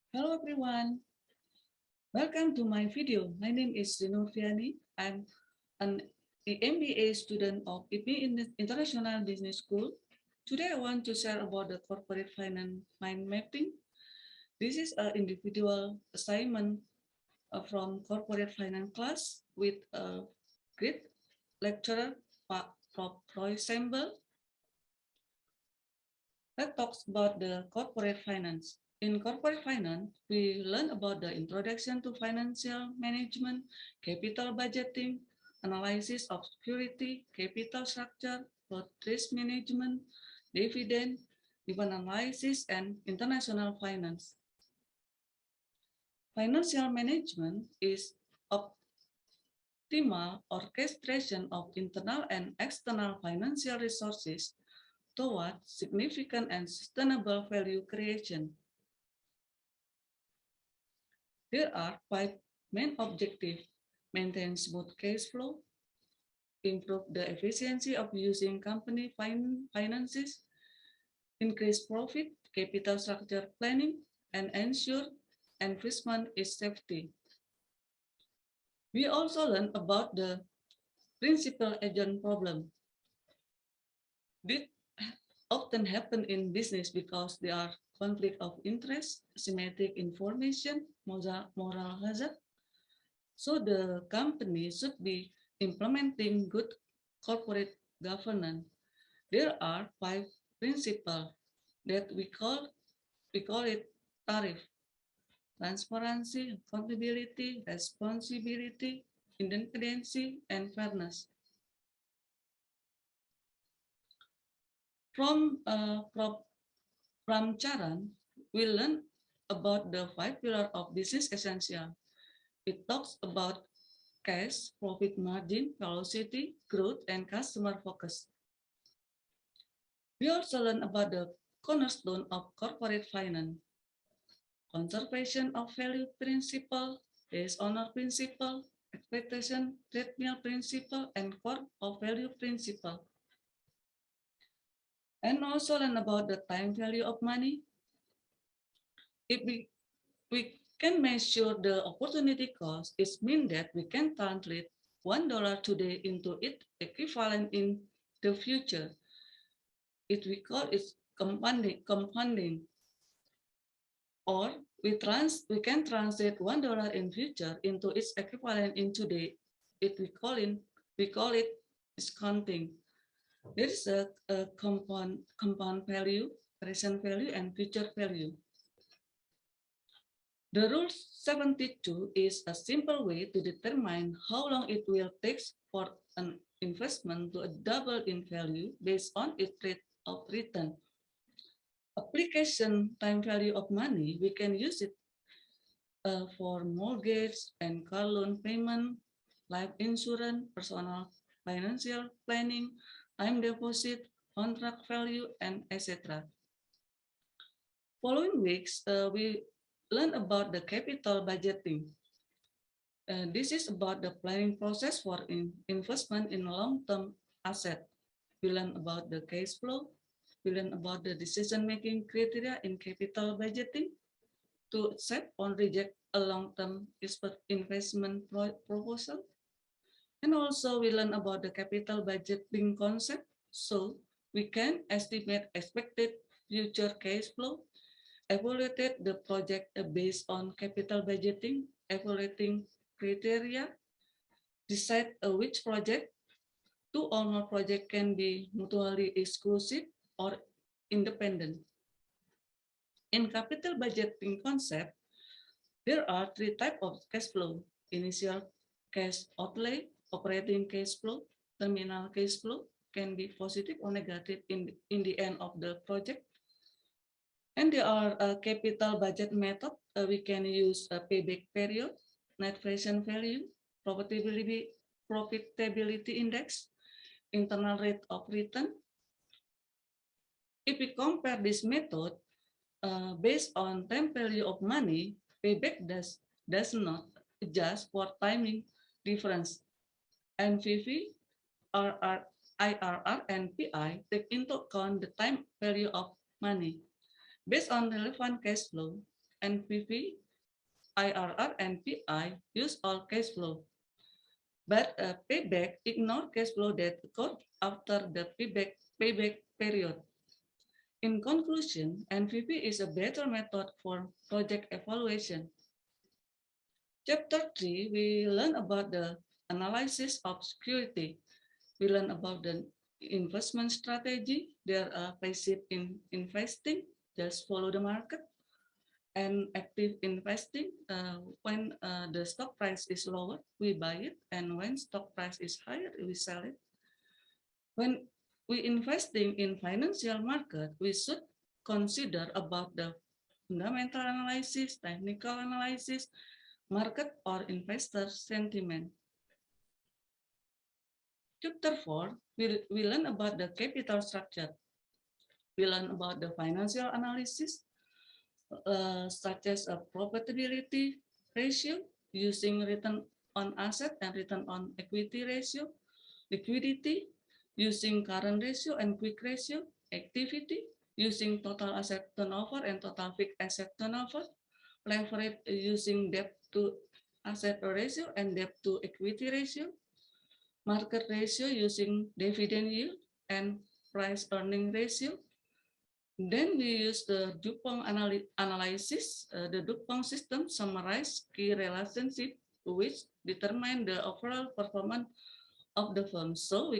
Hello everyone, welcome to my video. My name is Rinur Fiani. I'm an MBA student of IP International Business School. Today I want to share about the corporate finance mind mapping. This is an individual assignment from corporate finance class with a great lecturer, Prof. Roy Sembel. Let's talk about the corporate finance. In corporate finance, we learn about the introduction to financial management, capital budgeting, analysis of security, capital structure, risk management, dividend, demand analysis, and international finance. Financial management is optimal orchestration of internal and external financial resources toward significant and sustainable value creation. There are 5 main objectives: maintain smooth cash flow, improve the efficiency of using company finances, increase profit, capital structure planning, and ensure investment is safety. We also learn about the principal agent problem. This often happen in business because there are conflict of interest, asymmetric information, moral hazard. So the company should be implementing good corporate governance. There are 5 principles that we call it tariff: transparency, accountability, responsibility, independency, and fairness. From Charan, we learn about the 5 pillars of business essential. It talks about cash, profit margin, velocity, growth, and customer focus. We also learn about the cornerstone of corporate finance: conservation of value principle, base owner principle, expectation treadmill principle, and core of value principle. And also learn about the time value of money. If we can measure the opportunity cost, it means that we can translate $1 today into its equivalent in the future. We call it compounding. Or we can translate $1 in future into its equivalent in today. We call it discounting. There is a compound value, present value, and future value. The Rule 72 is a simple way to determine how long it will take for an investment to double in value based on its rate of return. Application time value of money, we can use it for mortgage and car loan payment, life insurance, personal financial planning, time deposit, contract value, and etc. Following weeks, we learn about the capital budgeting. This is about the planning process for investment in long-term asset. We learn about the cash flow. We learn about the decision-making criteria in capital budgeting to accept or reject a long-term investment proposal. And also we learn about the capital budgeting concept. So we can estimate expected future cash flow, evaluated the project based on capital budgeting, evaluating criteria, decide which project, 2 or more projects can be mutually exclusive or independent. In capital budgeting concept, there are 3 types of cash flow: initial cash outlay, operating cash flow, terminal cash flow, can be positive or negative in the end of the project. And there are capital budget method. We can use a payback period, net present value, profitability index, internal rate of return. If we compare this method based on time value of money, payback does not adjust for timing difference. NPV, IRR, and PI take into account the time value of money. Based on relevant cash flow, NPV, IRR, and PI use all cash flow. But payback ignore cash flow that occurred after the payback period. In conclusion, NPV is a better method for project evaluation. Chapter 3, we learn about the analysis of security. We learn about the investment strategy. There are passive investing, just follow the market, and active investing. When the stock price is lower, we buy it, and when stock price is higher, we sell it. When we investing in financial market, we should consider about the fundamental analysis, technical analysis, market or investor sentiment. Chapter 4, we learn about the capital structure. We learn about the financial analysis, such as a profitability ratio using return on asset and return on equity ratio, liquidity using current ratio and quick ratio, activity using total asset turnover and total fixed asset turnover, leverage using debt to asset ratio and debt to equity ratio, market ratio using dividend yield and price earning ratio. Then we use the DuPont analysis. The DuPont system summarize key relationship which determine the overall performance of the firm. So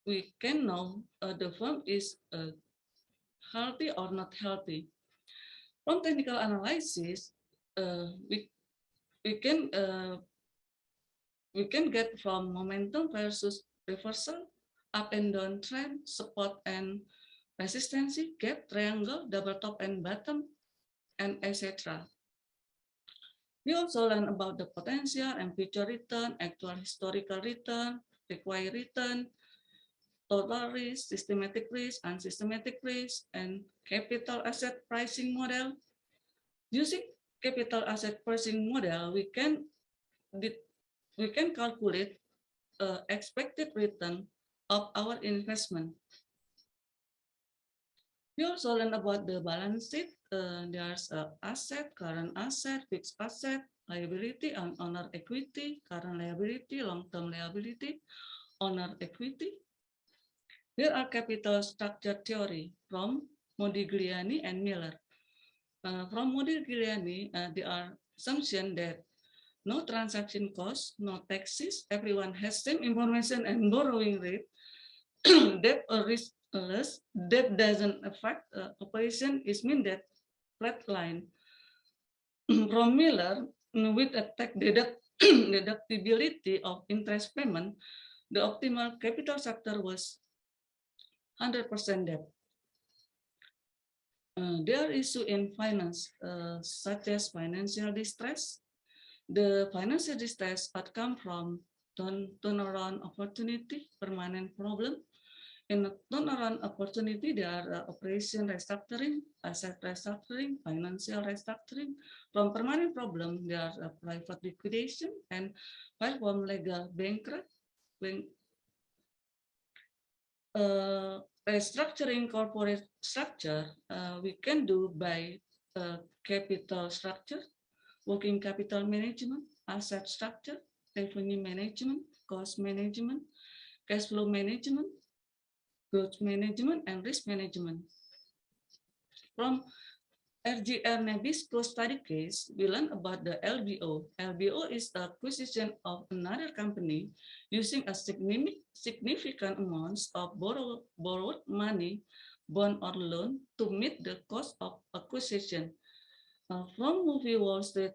we can know the firm is healthy or not healthy. From technical analysis, we can get from momentum versus reversal, up and down trend, support and resistance, gap, triangle, double top and bottom, and etc. We also learn about the potential and future return, actual historical return, required return, total risk, systematic risk, unsystematic risk, and capital asset pricing model. Using capital asset pricing model, we can calculate expected return of our investment. We also learn about the balance sheet. There's asset, current asset, fixed asset, liability, and owner equity, current liability, long-term liability, owner equity. Here are capital structure theory from Modigliani and Miller. From Modigliani, there are assumption that no transaction cost, no taxes, everyone has same information and borrowing rate, debt or risk less, debt doesn't affect operation is mean that flat line. From Miller, with a tax deductibility of interest payment, the optimal capital structure was 100% debt. There are issues in finance, such as financial distress. The financial distress outcome from turnaround opportunity, permanent problem. In a turnaround opportunity, there are operation restructuring, asset restructuring, financial restructuring. From permanent problem, there are private liquidation and from legal bankrupt. Restructuring corporate structure, we can do by capital structure, working capital management, asset structure, revenue management, cost management, cash flow management, growth management, and risk management. From RGR Nabisco study case, we learn about the LBO. LBO is the acquisition of another company using a significant amounts of borrowed money, bond or loan to meet the cost of acquisition. From movie Wall Street,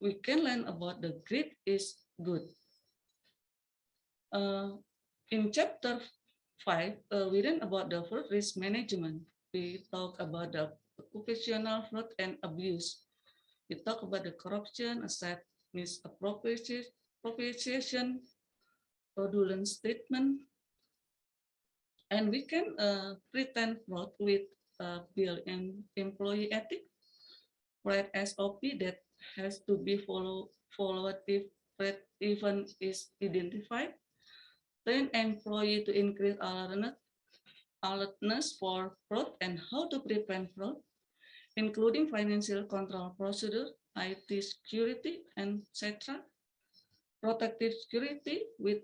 we can learn about the greed is good. In chapter 5, we learn about the fraud risk management. We talk about the occupational fraud and abuse. We talk about the corruption, asset misappropriation, fraudulent statement, and we can pretend fraud with bill and employee ethics, right? SOP that has to be followed if threat event is identified. Train employee to increase alertness for fraud and how to prevent fraud. including financial control procedure, IT security, and etc. Protective security with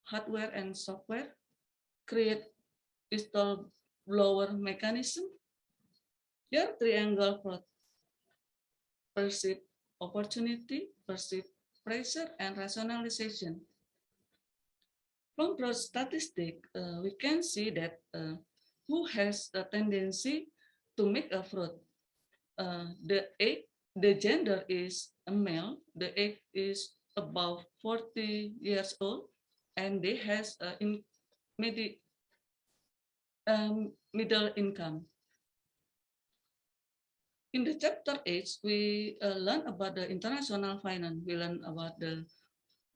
hardware and software, create whistleblower mechanism, your triangle perceived opportunity, perceived pressure, and rationalization. From broad statistics, we can see that who has a tendency to make a fraud. The gender is a male, the age is above 40 years old, and they has middle income. In the chapter 8, we learn about the international finance. We learn about the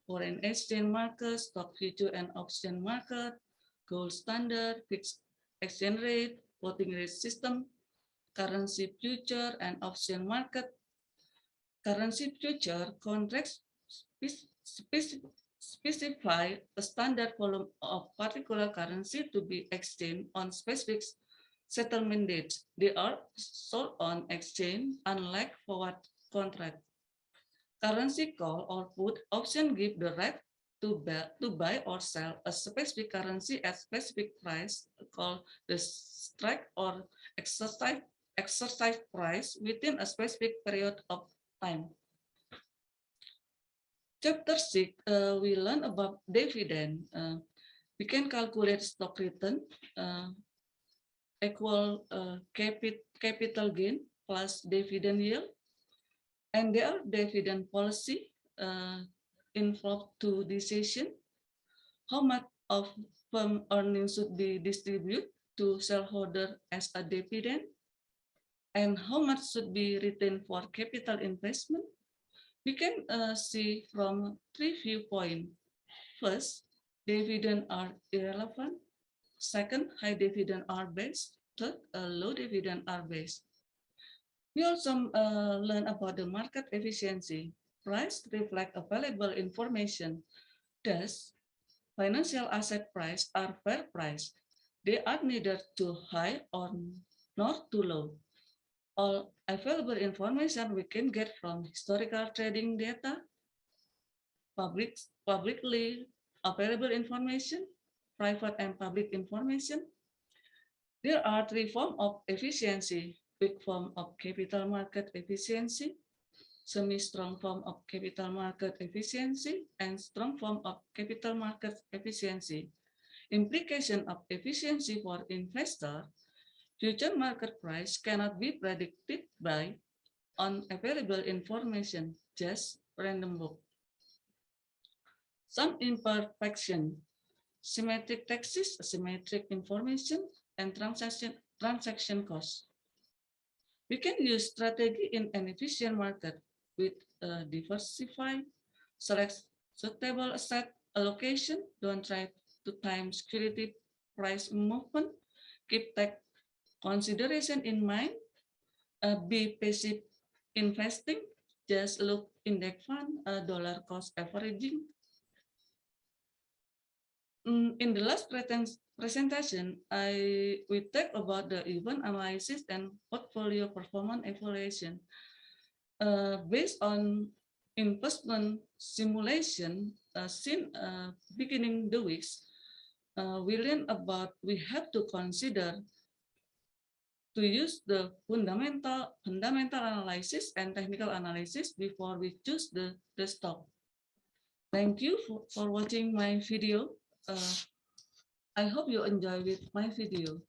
foreign exchange market, stock future and option market, gold standard, fixed exchange rate, floating rate system, currency future and option market. Currency future contracts specify a standard volume of particular currency to be exchanged on specific settlement dates. They are sold on exchange, unlike forward contract. Currency call or put option give the right to buy or sell a specific currency at specific price, called the strike or exercise price within a specific period of time. Chapter 6, we learn about dividend. We can calculate stock return equal capital gain plus dividend yield. And their dividend policy involved two decisions: how much of firm earnings should be distributed to shareholder as a dividend, and how much should be retained for capital investment. We can see from 3 viewpoints. First, dividend are irrelevant. Second, high dividend are based. Third, low dividend are based. We also learn about the market efficiency. Price reflect available information. Thus, financial asset price are fair price. They are neither too high or nor too low. All available information we can get from historical trading data, publicly available information, private and public information. There are three forms of efficiency: weak form of capital market efficiency, semi-strong form of capital market efficiency, and strong form of capital market efficiency. Implication of efficiency for investor: future market price cannot be predicted by unavailable information, just random walk. Some imperfection: symmetric taxes, asymmetric information, and transaction costs. We can use strategy in an efficient market with diversify, select suitable asset allocation, don't try to time security price movement, keep tax consideration in mind, be passive investing, just look index fund, dollar cost averaging. In the last presentation, we talked about the event analysis and portfolio performance evaluation. Based on investment simulation, since beginning the weeks, we learned about we have to consider to use the fundamental analysis and technical analysis before we choose the stock. Thank you for watching my video. I hope you enjoy with my video.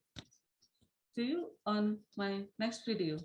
See you on my next video.